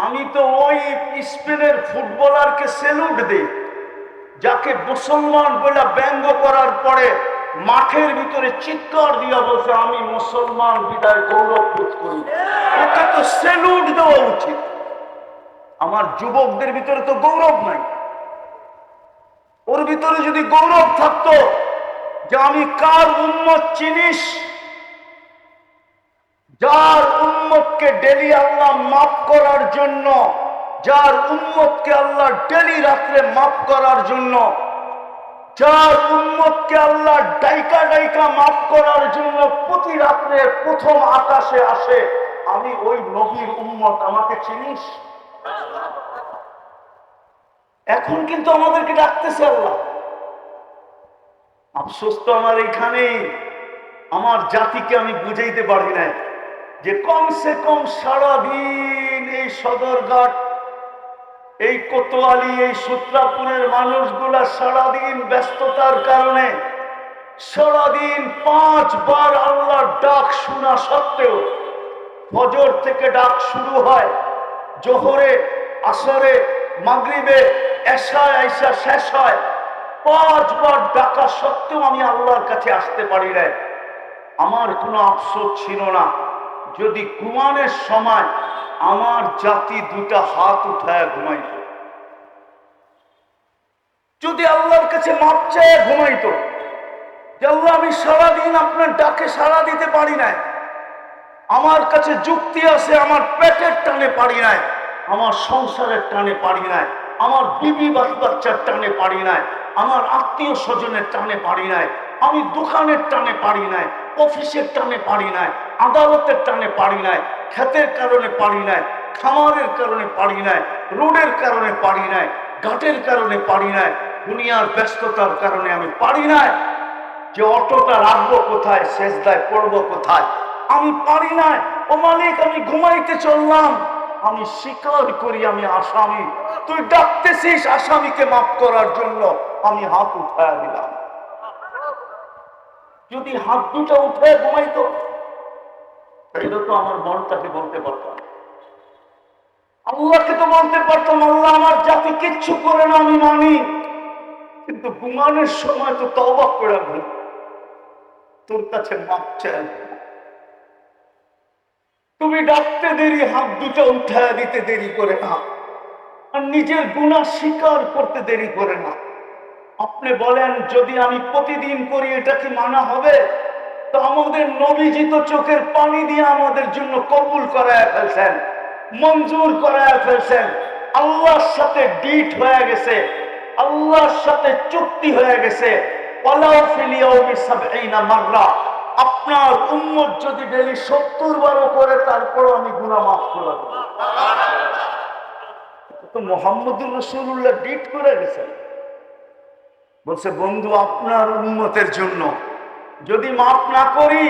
আমি তো ওই স্পেনের ফুটবলারকে সেলুট দিই, যাকে মুসলমান বলে ব্যঙ্গ করার পরে মাঠের ভিতরে চিৎকার দিয়া বলছে আমি মুসলমান বিদায় গৌরব বোধ করি। ওকে তো সেলুট দেওয়া উচিত। আমার যুবকদের ভিতরে তো গৌরব নাই। ওর ভিতরে যদি গৌরব থাকতো যে আমি কার উম্মত চিনিস, যার উম্মতকে ডেলি আল্লাহ মাফ করার জন্য, যার উম্মতকে আল্লাহ ডেলি রাত্রে মাফ করার জন্য, যার উম্মতকে আল্লাহ ডাইকা ডাইকা মাফ করার জন্য প্রতি রাত্রে প্রথম আকাশে আসে, আমি ওই নবীর উম্মত। আমাকে চিনিস? এখন কিন্তু আমাদেরকে ডাকতেছে আল্লাহ। আফসোস তো আমার এখানেই, আমার জাতিকে আমি বুঝাইতে পারি না যে কমসে কম সারাদিন এই সদরঘাট, এই কোতোয়ালি, এই সূত্রাপুরের মানুষগুলা সারাদিন ব্যস্ততার কারণে সারাদিন 5 বার আল্লাহর ডাক শোনা সত্ত্বেও, ফজর থেকে ডাক শুরু হয়, জোহরে, আসরে, মাগরিবে, এশায় আইসা শেষ হয়, 5 বার ডাকা সত্ত্বেও আমি আল্লাহর কাছে আসতে পারি না। আমার কোনো আফসোস ছিল না যদি ঘুমানোর সময় আমার জাতি 2টা হাত উঠায় ঘুমাইত, যদি আল্লাহর কাছে মাপ চেয়ে ঘুমাইতো যে আল্লাহ আমি সারাদিন আপনার ডাকে সাড়া দিতে পারি নাই, আমার কাছে যুক্তি আছে, আমার পেটের টানে পারি নাই, আমার সংসারের টানে পারি নাই, আমার বিবি বাচ্চার টানে পারি নাই, আমার আত্মীয় স্বজনের টানে পারি নাই, আমি দোকানের টানে পারি নাই, অফিসের টানে পারি নাই, আদালতের টানে পারি নাই, ক্ষেতের কারণে পারি নাই, খামারের কারণে পারি নাই, রোডের কারণে পারি নাই, ঘাটের কারণে পারি নাই, দুনিয়ার ব্যস্ততার কারণে আমি পারি নাই, যে অটোটা রাখবো কোথায়, সেজদায় পড়বো কোথায়, আমি পারি না। ও মালিক, আমি ঘুমাইতে চললাম, আমি স্বীকার করি আমি আসামি, তুই ডাকতেছিস আসামিকে মাফ করার জন্য, আমি হাত উঠায় দিলাম। যদি হাত 2টা উঠে ঘুমাইতো তাহলে তো আমার মনটাকে বলতে পারতাম, আল্লাহকে তো বলতে পারতাম আল্লাহ আমার জাতি কিচ্ছু করে না আমি মানি, কিন্তু ঘুমানোর সময় তো তওবা করে ঘুম, তোর কাছে মাপ চাই। তুমি ডাকতে দেরি, হাত 2টা উঠায় দিতে দেরি করে না, আর নিজের গুনাহ স্বীকার করতে দেরি করে না। আপনি বলেন যদি আমি প্রতিদিন করি এটা কি মানা হবে? তো আমাদের নবীজি তো চোখের পানি দিয়ে আমাদের জন্য কবুল করায় ফেলছেন, মঞ্জুর করায় ফেলছেন, আল্লাহর সাথে ডিট হয়ে গেছে, আল্লাহর সাথে চুক্তি হয়ে গেছে। আপনার উম্মত যদি ডেলি 70 বারও করে তারপরও আমি গুনাহ মাফ করে দেব। তো মুহাম্মদুর রাসূলুল্লাহ ডিট করে গেছেন, বলছে বন্ধু আপনার উম্মতের জন্য যদি মাফ না করি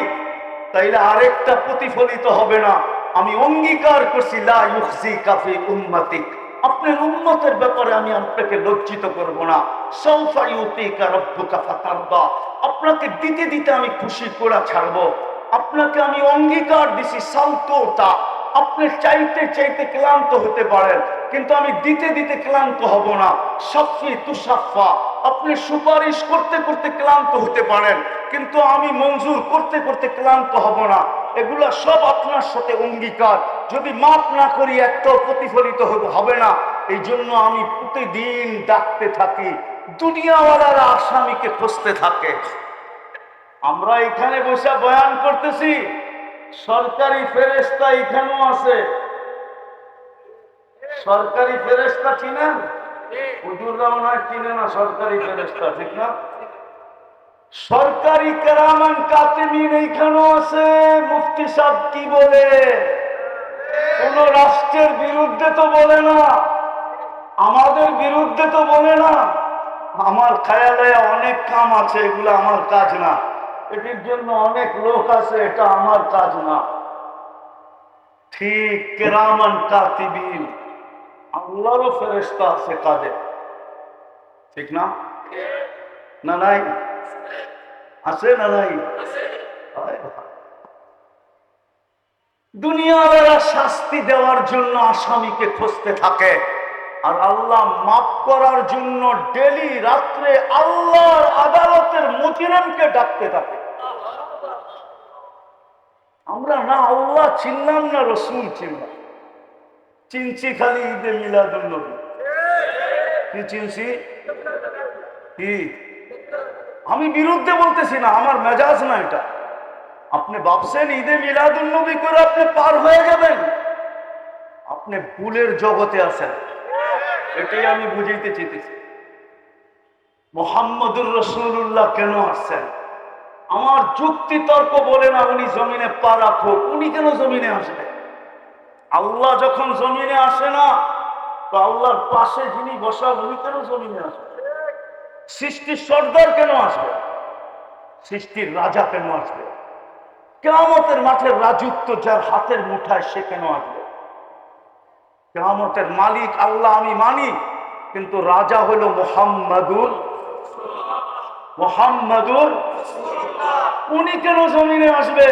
তাইলে আরেকটা প্রতিফলিত হবে না। আমি অঙ্গীকার করছি লা ইউখজিকা ফি উম্মতিক, আপনার উম্মতের ব্যাপারে আমি আপনাকে লজ্জিত করব না। সাউফা ইউতিকা রাব্বুকা ফাতারদা, আপনাকে দিতে দিতে আমি খুশি করে ছাড়বো। আপনাকে আমি অঙ্গীকার দিছি সাউতোতা, আপনি চাইতে চাইতে ক্লান্ত হতে পারেন কিন্তু আমি দিতে দিতে ক্লান্ত হব না। সাফি তুসাফা, আপনি সুপারিশ করতে করতে ক্লান্ত হতে পারেন কিন্তু আমি মঞ্জুর করতে করতে ক্লান্ত হব না। এগুলা সব আপনার সাথে অঙ্গীকার, যদি মাফ না করি একটাও প্রতিফলিত হবে না। এই জন্য আমি প্রতিদিন ডাকতে থাকি, দুনিয়াওয়ালারা আসামিকে খুঁজতে থাকে। আমরা এখানে বসে বয়ান করতেছি, সরকারি ফেরেশতা এখানেও আছে। সরকারি ফেরেশতা চিনেন? হুজুররা মনে হয় চিনে না সরকারি ফেরেশতা, ঠিক না? সরকারি কেরামান কাতিমিন এইখানেও আছে। মুফতি সাহেব কি বলে? কোন রাষ্ট্রের বিরুদ্ধে তো বলে না, আমাদের বিরুদ্ধে তো বলে না। আমার খেয়ালে অনেক কাম আছে, এগুলো আমার কাজ না, এটির জন্য অনেক লোক আছে, এটা আমার কাজ না। ঠিক কেরামান কাতিবিন, আল্লাহরও ফেরেশতা আছে কাজে, ঠিক না? না নাই? আছে না নাই? দুনিয়াওয়ালা শাস্তি দেওয়ার জন্য আসামিকে খুঁজতে থাকে, আর আল্লাহ মাফ করার জন্য ডেলি রাত্রে আল্লাহর আদালতের মুজরিমকে ডাকতে থাকে। আমরা না আল্লাহ চিনলাম না রসুল চিনলাম, চিনছি খালি ঈদে মিলাদুন নবী। কি চিনছি? কি? আমি বিরুদ্ধে বলতেছি না, আমার মেজাজ না এটা। আপনি ভাবছেন ঈদে মিলাদুন নবী করে আপনি পার হয়ে যাবেন? আপনি ভুলের জগতে আছেন, এটাই আমি বুঝাইতে চেয়েছি। মুহাম্মদুর রাসূলুল্লাহ কেন আসছেন? আমার যুক্তি তর্ক বলে না উনি জমিনে পা রাখো, উনি কেন জমিনে আসবে? আল্লাহ যখন জমিনে আসে না, তো আল্লাহর পাশে যিনি বসা উনি কেন জমিনে আসবে? সৃষ্টির সর্দার কেন আসবে? সৃষ্টির রাজা কেন আসবে? কিয়ামতের মাঠের রাজত্ব যার হাতের মুঠায় সে কেন আসবে? কিয়ামতের মালিক আল্লাহ আমি মানি, কিন্তু রাজা হলো মুহাম্মাদুর, উনি কেন জমিনে আসবে?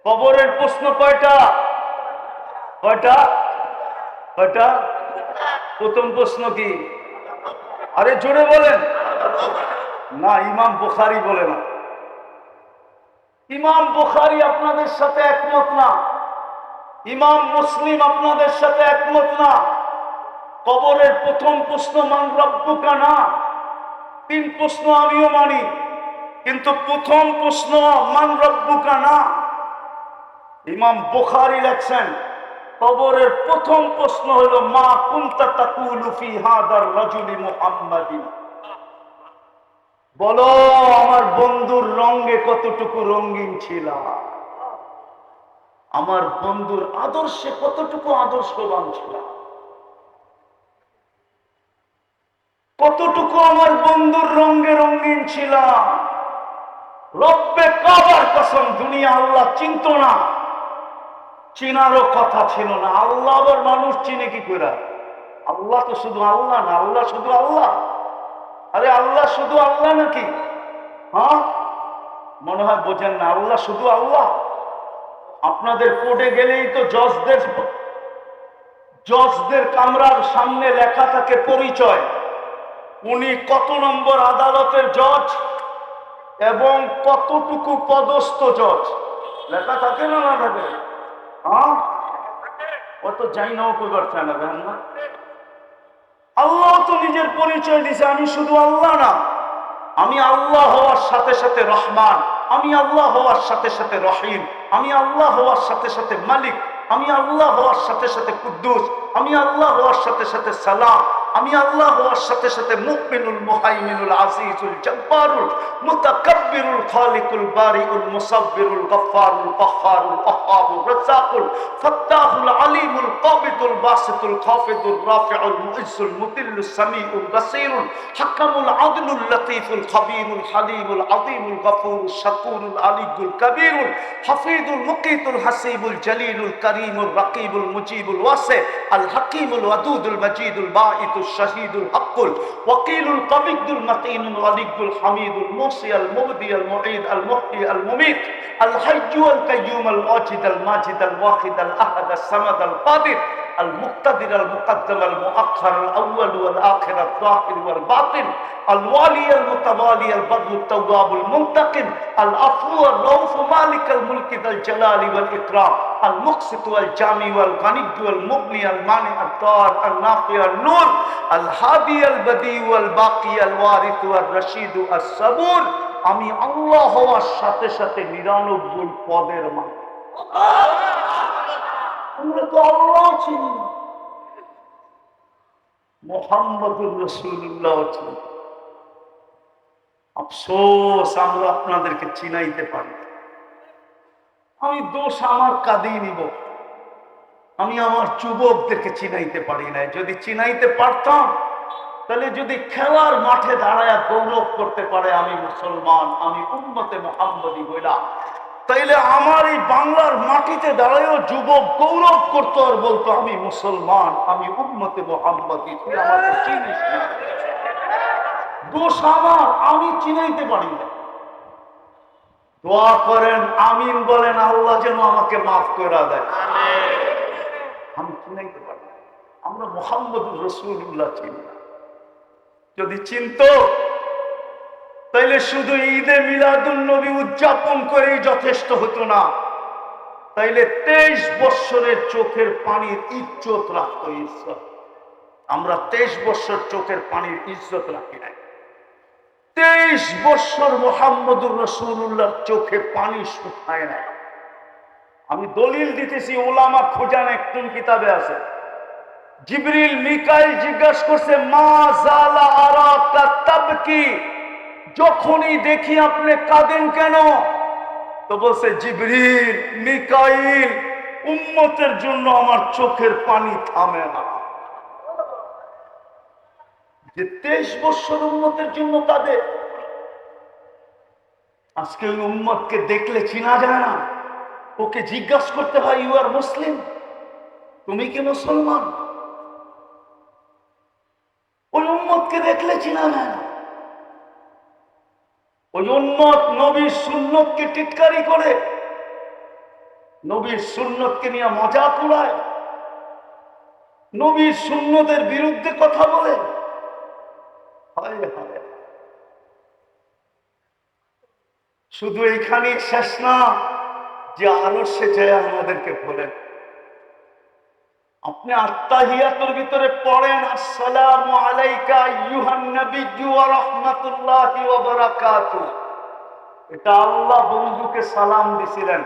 কবরের প্রশ্ন কয়টা? কয়টা? কয়টা? প্রথম প্রশ্ন কি? আরে জোরে বলেন না। ইমাম বুখারী বলে না, ইমাম বুখারী আপনাদের সাথে একমত না, ইমাম মুসলিম আপনাদের সাথে একমত না। কবরের প্রথম প্রশ্ন মান রব্বুকা না, 3 প্রশ্ন আমিও মানি, কিন্তু প্রথম প্রশ্ন মান রব্বুকা না। ইমাম বুখারী লেখছেন কবরের প্রথম প্রশ্ন হলো মা কুনতা তাকুলু ফি হাদার রাজুলি মুহাম্মাদিন। বলো আমার বন্ধুর রঙে কতটুকু রঙিন ছিল, আমার বন্ধুর আদর্শে কতটুকু আদর্শবান ছিল, কতটুকু আমার বন্ধুর রঙে রঙিন ছিল। রব্বে কাবার কসম, দুনিয়া আল্লাহ চিনত না, চিনারও কথা ছিল না। আল্লাহ আবার মানুষ চিনে কি করে? আল্লাহ তো শুধু আল্লাহ না, আল্লাহ শুধু আল্লাহ। আরে আল্লাহ শুধু আল্লাহ নাকি? হ্যাঁ, মনে হয় বোঝেন না, আল্লাহ শুধু আল্লাহ। আপনাদের কোর্টে গেলেই তো জজদের কামরার সামনে লেখা থাকে পরিচয়, উনি কত নম্বর আদালতের জজ এবং কতটুকু পদস্থ জজ, লেখা থাকে না? না থাকে? হ্যাঁ, অত যাই নাও কইবার চায় না। আল্লাহ তো নিজের পরিচয় দিছে, আমি শুধু আল্লাহ না, আমি আল্লাহ হওয়ার সাথে সাথে রহমান, আমি আল্লাহ হওয়ার সাথে সাথে রহিম, আমি আল্লাহ হওয়ার সাথে সাথে মালিক, আমি আল্লাহ হওয়ার সাথে সাথে কুদ্দুস, আমি আল্লাহ হওয়ার সাথে সাথে সালাম, আমি আল্লাহ হওয়ার সাথে সাথে মুমিনুল মুহাইমিনুল আজিজুল জব্বারুল মুতাকাব্বিরুল খালিকুল বারিউল মুসাব্বিরুল গফফারুল কাহ্হারুল ওয়াহ্হাবুর রাজ্জাকুল ফাত্তাহুল আলিমুল কাবিদুল বাসিতুল খাফিদুর রাফিউল মুইজ্জুল মুতিল্লুস সামিউল বাসীরুল হাকামুল আদলুল লতীফুল খাবীরুল হালিমুল আযীমুল গফুরুশ শাকুরুল আলিয়্যুল কবীরুল হাফিজুল মুকীতুল হাসিবুল জলিলুল করিমুর রকিবুল মুজিবুল ওয়াসি আল হাকিমুল ওয়াদুদুল মজিদুল বাঈতুল শাহীদুল হকুল ওয়াকিলুল কবিদুল মতিনুল ওয়ালিয়ুল হামিদুল মুসি আল মুবদি আল মুঈদ আল মুহয়ি আল মুমীত আল হাইয়্যু আল কাইয়্যুম আল ওয়াজিদ আল মাজিদ আল ওয়াহিদ আল আহাদ আস সামাদ আল কাদির المقتدر المقدم المؤخر الأول والآخر الظاهر والباطن الوالي المتوالي البر التواب المنتقم العفو الرؤوف مالك الملك ذا الجلال والإكرام المقسط والجامع والغني والمغني المانع الضار النافع النور الهادي البديع والباقي الوارث والرشيد الصبور আমি আল্লাহ হওয়ার সাথে সাথে 99 পদের মালিক। আমরা তো আল্লাহ চিনি, মুহাম্মদুর রাসূলুল্লাহ চিনি। আফসোস আমরা আপনাদেরকে চিনাইতে পারি। আমি দোষ আমার কাঁধেই নিব, আমি আমার যুবকদেরকে চিনাইতে পারি না। যদি চিনাইতে পারতাম, তাহলে যদি খেলার মাঠে দাঁড়ায় গৌরব করতে পারে আমি মুসলমান, আমি উম্মতে মুহাম্মদী বইলা, তাইলে আমার এই বাংলার মাটিতে দাঁড়ায়ও যুবক গৌরব করতো আর বলতো আমি মুসলমান, আমি উম্মতে মুহাম্মদী। তুই আমাকে চিনিস না, দোষ আমার, আমি চিনাইতে পারি না। দোয়া করেন, আমিন বলেন, আল্লাহ যেন আমাকে মাফ করে দেয়। আমি চিনাইতে পারি, আমরা মুহাম্মদুর রাসূলুল্লাহ চিনি না। যদি চিনত তাইলে শুধু ঈদে মিলাদুন নবী উদযাপন করেই যথেষ্ট হতো না, তাইলে 23 বৎসরের চোখের পানির ইজ্জত রাখত। ইজ্জত আমরা 23 বৎসর চোখের পানির ইজ্জত রাখি নাই। 23 বৎসর মুহাম্মদুর রাসূলুল্লাহর চোখে পানি শুকায় নাই। আমি দলিল দিতেছি, উলামা খোঁজান, একটু কিতাবে আছে। জিবরিল মিকাইল জিজ্ঞাসা করছে, মা জালা আরাকা তাবকি, যখনই দেখি আপনি কাঁদেন কেন? তো বলছে, জিবরিল মিকাইল, উম্মতের জন্য আমার চোখের পানি থামে না। যে 23 বৎসর উম্মতের জন্য কাঁদে, আজকে ওই উম্মতকে দেখলে চিনা যায় না। ওকে জিজ্ঞাসা করতে হয়, ইউ আর মুসলিম, তুমি কি মুসলমান? ওই উম্মতকে দেখলে চিনা যায় না। ওই উম্মত নবীর সুন্নতকে টিটকারি করে, নবীর সুন্নতকে নিয়ে মজাক উড়ায়, নবীর সুন্নতের বিরুদ্ধে কথা বলে। হায় হায়, শুধু এইখানেই শেষ না, যে আরো সে যায় আমাদেরকে বলেন। আপনি আত্তাহিয়াতুর ভিতরে পড়েন, আসসালামু আলাইকা আইয়ুহান নাবিয়্যু ওয়া রাহমাতুল্লাহি ওয়া বারাকাতুহু। এটা আল্লাহ বন্ধুকে সালাম দিছিলেন।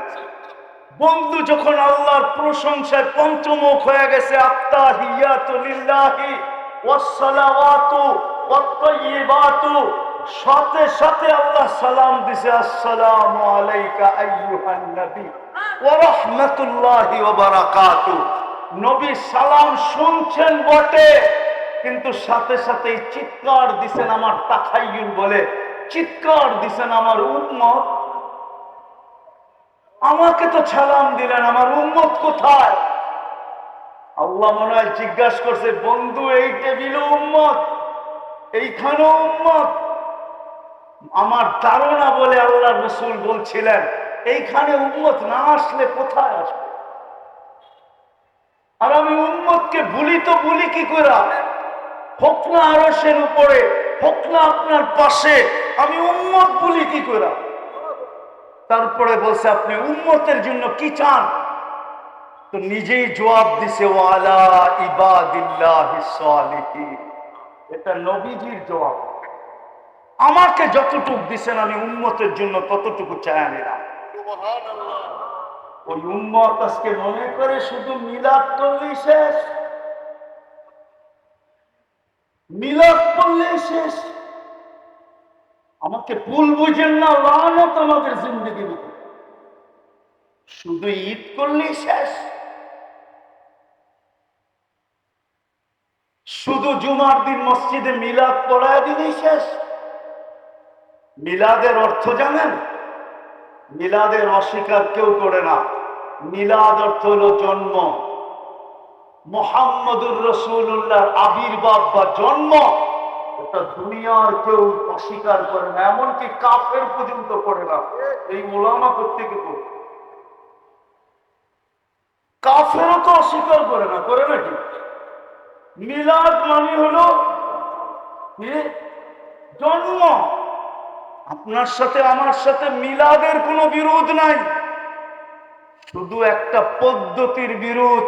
বন্ধু যখন আল্লাহর প্রশংসায় পঞ্চমুখ হয়ে গেছে, আত্তাহিয়াতু লিল্লাহি ওয়াস সালাওয়াতু ওয়াত তাইয়্যিবাতু, সাথে সাথে আল্লাহ সালাম দিছে, আসসালামু আলাইকা আইয়ুহান নবী ওয়া রাহমাতুল্লাহি ওয়া বারাকাতুহু। নবী সালাম শুনছেন বটে, কিন্তু সাথে সাথেই চিৎকার দিছেন, আমার তাখাইয়ুল বলে চিৎকার দিছেন, আমার উম্মত, আমাকে তো সালাম দিলেন, আমার উম্মত কোথায়? আল্লাহ মনে হয় জিজ্ঞাসা করছে, বন্ধু এই টেবিলে উম্মত, এইখানেও উম্মত? আমার ধারণা বলে আল্লাহ রাসূল বলছিলেন, এইখানে উম্মত না আসলে কোথায় আসবে? আর আমি উম্মতকে ভুলি তো ভুলি কি করে? হোক না আরশের উপরে, হোক না আপনার পাশে, আমি উম্মত ভুলি কি করে? তারপরে বলছে, আপনি উম্মতের জন্য কি চান? তো নিজেই জবাব দিছে, ওয়ালা ইবাদিল্লাহিস সালিহিন। এটা নবীজির জবাব। আমাকে যতটুকু দিছেন আমি উম্মতের জন্য ততটুকু চাই নিলাম। সুবহানাল্লাহ। ওই উম্মত আজকে মনে করে শুধু মিলাদ করলেই শেষ, মিলাদ করলেই শেষ। আমাকে ভুল বুঝেন না, লানত আমাদের জিন্দেগির উপর। শুধু ঈদ করলেই শেষ, শুধু জুমার দিন মসজিদে মিলাদ পড়ায় দিলেই শেষ। মিলাদের অর্থ জানেন? মিলাদের অস্বীকার কেউ করে না। মিলাদ অর্থ হলো জন্ম, মুহাম্মদুর রাসূলুল্লাহর আবির্ভাব বা জন্ম। এটা দুনিয়ার কেউ অস্বীকার করে না, এমনকি কাফের পর্যন্ত করে না। এই উলামা প্রত্যেকে করে, কাফেরও তো অস্বীকার করে না, করে নাকি? মিলাদ মানে হলো জন্ম। আপনার সাথে আমার সাথে মিলাদের কোনো বিরোধ নাই, শুধু একটা পদ্ধতির বিরোধ।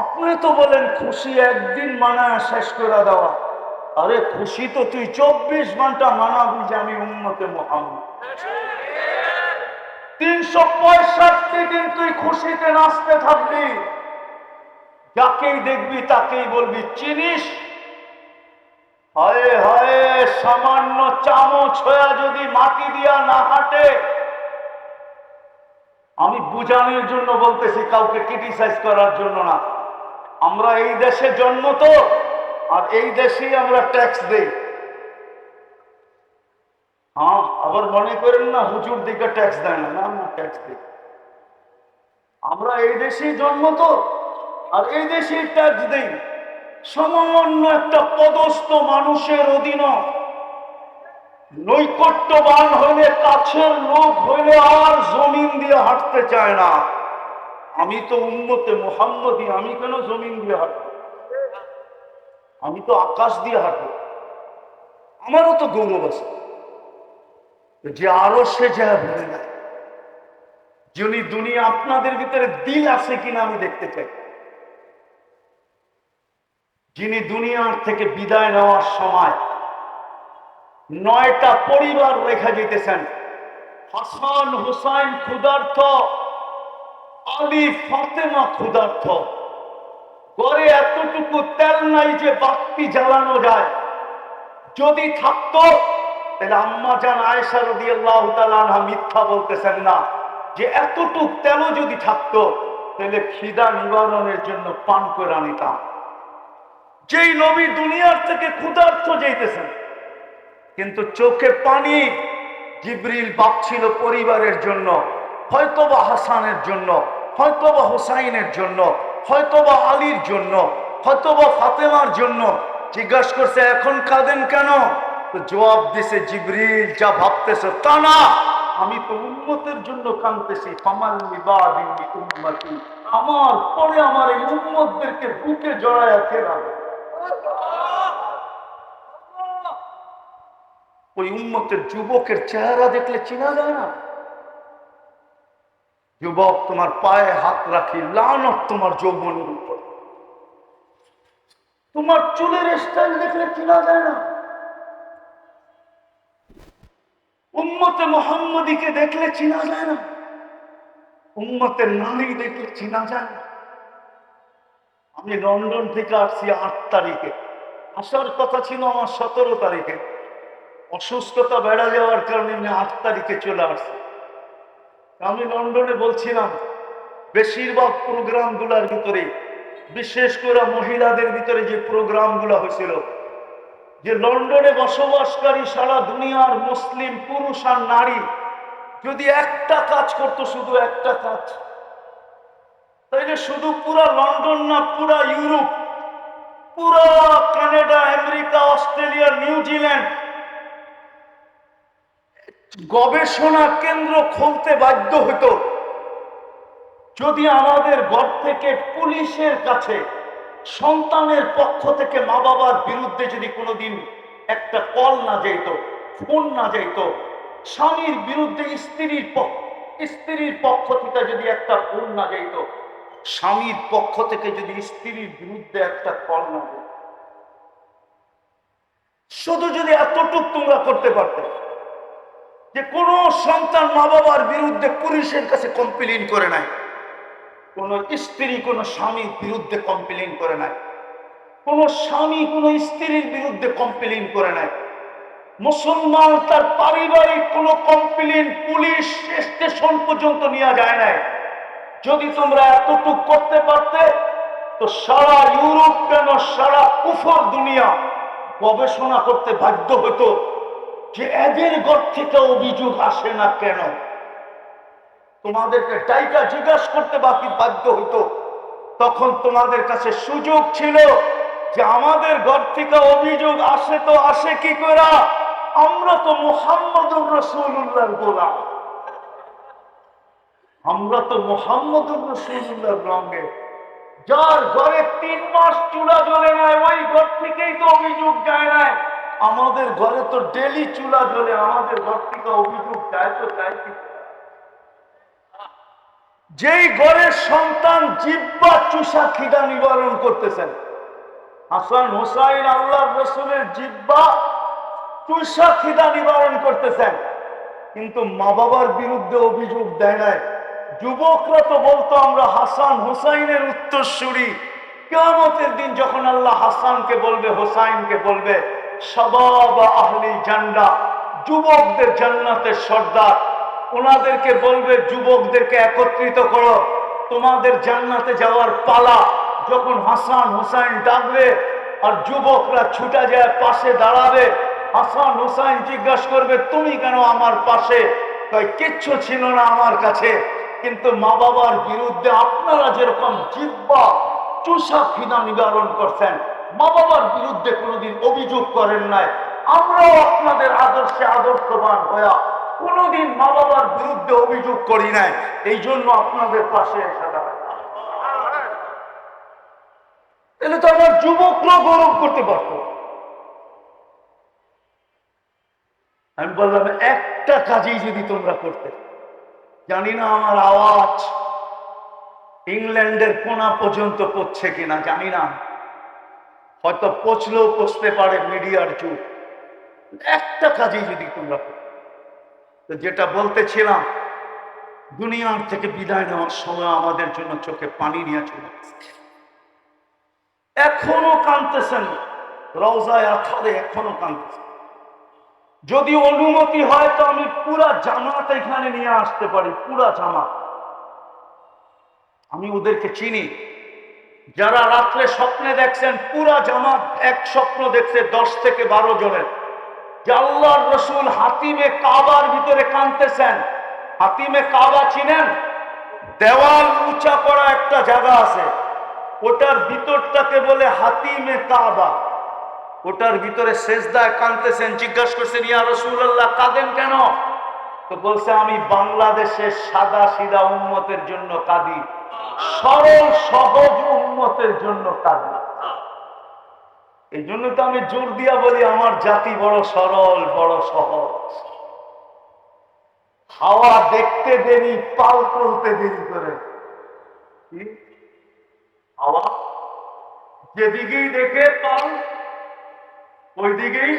আপনি তো বলেন খুশি একদিন মানায় শেষ করে দেওয়া। আরে খুশি তো তুই 24 ঘন্টা মানাবি যে আমি উম্মতে মুহাম্মদ। 365 দিন তুই খুশিতে নাচতে থাকবি, যাকেই দেখবি তাকেই বলবি চিনিস। হায় হায়, সামান্য চামচ হয়ে যদি মাটি দিয়া না হাঁটে, আমি বুঝানোর জন্য বলতেছি, কাউকে ক্রিটিসাইজ করার জন্য না। আমরা এই দেশে জন্ম তো, আর এই দেশেই আমরা ট্যাক্স দেই। হ্যাঁ, আবার মনে করেন না হুজুর দিকে ট্যাক্স দেয় না, না না, ট্যাক্স দেই। আমরা এই দেশেই জন্ম তো, আর এই দেশেই ট্যাক্স দেই। সামান্য একটা পদস্থ মানুষের অধীন নৈকট্যবান হইলে, কাছের লোক হইলে আর জমিন দিয়ে হাঁটতে চায় না। আমি তো উম্মতে মুহাম্মদী, আমি কেন জমিন দিয়ে হাঁটবো? আমি তো আকাশ দিয়ে হাঁটবো। আমারও তো গৌরব আছে যে আরো সে যা ভুলে যায়। যিনি দুনিয়া, আপনাদের ভিতরে দিল আছে কিনা আমি দেখতে চাই। যিনি দুনিয়ার থেকে বিদায় নেওয়ার সময় 9টা পরিবার রেখে যেতেছেন। হাসান হুসাইন ক্ষুধার্ত, আলী ফাতেমা ক্ষুধার্ত। ঘরে এতটুকু তেল নাই যে বাতি জ্বালানো যায়। যদি থাকতো তাহলে আম্মা জান আয়েশা রাদিয়াল্লাহু তাআলা আনহা মিথ্যা বলতেছেন না, যে এতটুকু তেলও যদি থাকতো তাহলে খিদা নিবারণের জন্য পান করে আনিতাম। যেই নবী দুনিয়ার থেকে ক্ষুধার্ত যাইতেছেন, কিন্তু চোখে পানি। জিবরিল ভাবছিল পরিবারের জন্য, হয়তোবা হাসানের জন্য, হয়তোবা হুসাইনের জন্য, হয়তোবা আলীর জন্য, হয়তোবা ফাতেমার জন্য। জিজ্ঞাসা করছে এখন কাঁদেন কেন? তো জবাব দিছে, জিবরিল যা ভাবতেছো তা না, আমি তো উম্মতের জন্য কাঁদতেছি। ফামাল লিবাদি উম্মতি, আমার পরে আমার এই উম্মতদেরকে বুকে জড়ায়া ফেরাবে। ওই উম্মতের যুবকের চেহারা দেখলে চেনা যায় না? যুবক, তোমার পায়ে হাত রাখি, লানত তোমার যৌবনের উপর। তোমার চুলের স্টাইল দেখলে চেনা যায় না? উম্মতে মুহাম্মদীকে দেখলে চেনা যায় না? উম্মতের নারী দেখলে চেনা যায় না? আমি লন্ডন থেকে আসছি 8 তারিখে, আসার কথা ছিল আমার 17 তারিখে। অসুস্থতা বেড়ে যাওয়ার কারণে আমি 8 তারিখে চলে আসছি। আমি লন্ডনে বলছিলাম, বেশিরভাগ প্রোগ্রামগুলোর ভিতরে, বিশেষ করে মহিলাদের ভিতরে যে প্রোগ্রামগুলো হয়েছিল, যে লন্ডনে বসবাসকারী সারা দুনিয়ার মুসলিম পুরুষ আর নারী যদি একটা কাজ করতো, শুধু একটা কাজ, তাইলে শুধু পুরা লন্ডন না, পুরা ইউরোপ, পুরা কানাডা, আমেরিকা, অস্ট্রেলিয়া, নিউজিল্যান্ড গবেষণা কেন্দ্র খুলতে বাধ্য হতো যদি আমাদের ঘর থেকে পুলিশের কাছে সন্তানের পক্ষ থেকে মা বাবার বিরুদ্ধে যদি কোনোদিন একটা কল না যেত, ফোন না যেত। স্বামীর বিরুদ্ধে স্ত্রীর পক্ষ থেকে যদি একটা ফোন না যেত, স্বামীর পক্ষ থেকে যদি স্ত্রীর বিরুদ্ধে একটা কল না যেত, শুধু যদি এতটুক তোমরা করতে পারতে যে কোন সন্তান মা বাবার বিরুদ্ধে পুলিশের কাছে কমপ্লেইন করে নাই, কোন স্ত্রী কোন স্বামীর বিরুদ্ধে কমপ্লেইন করে নাই, কোন স্বামী কোন স্ত্রীর বিরুদ্ধে কমপ্লেইন করে নাই, মুসলমান তার পারিবারিক কোন কমপ্লেইন পুলিশ স্টেশন পর্যন্ত নিয়ে যায় নাই। যদি তোমরা এতটুক করতে পারতে, তো সারা ইউরোপ কেন সারা কুফর দুনিয়া গবেষণা করতে বাধ্য হতো যে এদের ঘর থেকে অভিযোগ আসে না কেন। তোমাদেরকে ডাইকা জিজ্ঞাসা করতে বাধ্য হতো। তখন তোমাদের কাছে সুযোগ ছিল যে আমাদের ঘর থেকে অভিযোগ আসে তো আসে কি করে? আমরা তো মুহাম্মদুর রাসূলুল্লাহর গোলাম, আমরা তো মুহাম্মদুর রাসূলুল্লাহর রঙে। যার ঘরে 3 মাস চুলা জ্বলে নাই, ওই ঘর থেকেই তো অভিযোগ যায় নাই। আমাদের ঘরে তো ডেলি চুলা জ্বলে, আমাদের ঘর থেকে অভিযোগ যায় তো যায় কি? যেই ঘরের সন্তান জিহ্বা চুষা খিদা নিবারণ করতেছেন, হাসান হুসাইন আল্লাহর রাসূলের জিহ্বা চুষা খিদা নিবারণ করতেছেন, কিন্তু মা বাবার বিরুদ্ধে অভিযোগ দেয় নাই। যুবকরা তো বলতো আমরা হাসান হুসাইনের উত্তরসূরি। কিয়ামতের দিন যখন আল্লাহ হাসানকে বলবে, হুসাইনকে বলবে, শাবাব আহলি জান্নাহ, যুবকদের জান্নাতের সর্দার, ওনাদেরকে বলবে যুবকদেরকে একত্রিত করো, তোমাদের জান্নাতে যাওয়ার পালা। যখন হাসান হুসাইন ডাকবে আর যুবকরা ছুটা যায় পাশে দাঁড়াবে, হাসান হুসাইন জিজ্ঞাসা করবে তুমি কেন আমার পাশে? তাই কিচ্ছু ছিল না আমার কাছে, কিন্তু মা বাবার বিরুদ্ধে আপনারা যেরকম জিহ্বা চুষা খিদা নিবারণ করছেন, মা বাবার বিরুদ্ধে কোনোদিন অভিযোগ করেন নাই। আমরাও আপনাদের আদর্শে আদর্শবান হইয়া কোনোদিন মা বাবার বিরুদ্ধে অভিযোগ করি নাই, এই জন্য আপনাদের পাশে এসে দাঁড়াই। তাহলে তো আমার যুবকরা গৌরব করতে পারত। আমি বললাম একটা কাজই যদি তোমরা করতে, জানি না আমার আওয়াজ ইংল্যান্ডের কোনা পর্যন্ত পৌঁছে কিনা জানি না, হয়তো পৌঁছলেও পৌঁছতে পারে মিডিয়ার যুগ। একটা কাজই যদি তোমরা করতে, তো যেটা বলতেছিলাম, দুনিয়ার থেকে বিদায় নেওয়ার সময় আমাদের জন্য চোখে পানি নিয়ে চলে আসছে, এখনো কাঁদতেছেন রওজায়ে আতহারে, এখনো কাঁদতেছেন। যদি অনুমতি হয় তো আমি পুরা জামাত এখানে নিয়ে আসতে পারি, পুরা জামাত। আমি ওদেরকে চিনি, যারা রাত্রে স্বপ্নে দেখছেন, পুরা জামাত এক স্বপ্ন দেখছে 10 থেকে 12 জনের, যে আল্লাহর রসুল হাতিমে কাবার ভিতরে কাঁদতেছেন। হাতিমে কাবা চিনেন? দেওয়াল উঁচা করা একটা জায়গা আছে, ওটার ভিতরটাকে বলে হাতিমে কাবা। ওটার ভিতরে সেজদায় কাঁদতেছেন। জিজ্ঞাসা করছেন, ইয়া রাসূলুল্লাহ কাঁদেন কেন? তো বলছে, আমি বাংলাদেশের সাদা সিধা উম্মতের জন্য কাঁদি, সরল সহজ উম্মতের জন্য কাঁদি। এই জন্য তো আমি জোর দিয়া বলি, আমার জাতি বড় সরল, বড় সহজ। হাওয়া দেখতে দেরি, পাল তুলতে দেরি করে। কি হাওয়া যেদিকেই দেখে পাল ওই দিকেই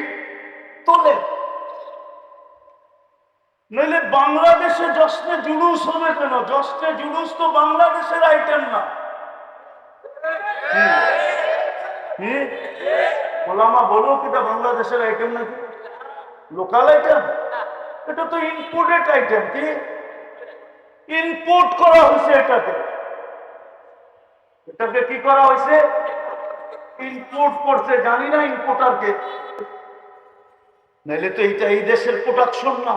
তোলে। নইলে বাংলাদেশে জশ্নে জুলুস হবে কেন? জশ্নে জুলুস তো বাংলাদেশের আইটেম না। ওলামা বলুক এটা বাংলাদেশের আইটেম নাকি লোকাল আইটেম? এটা তো ইম্পোর্টেড আইটেম। কি ইম্পোর্ট করা হয়েছে? এটাকে কি করা হয়েছে? ইম্পোর্ট করছে। জানি না ইম্পোর্টারকে, নাইলে তো এটা এই দেশের প্রোডাকশন না।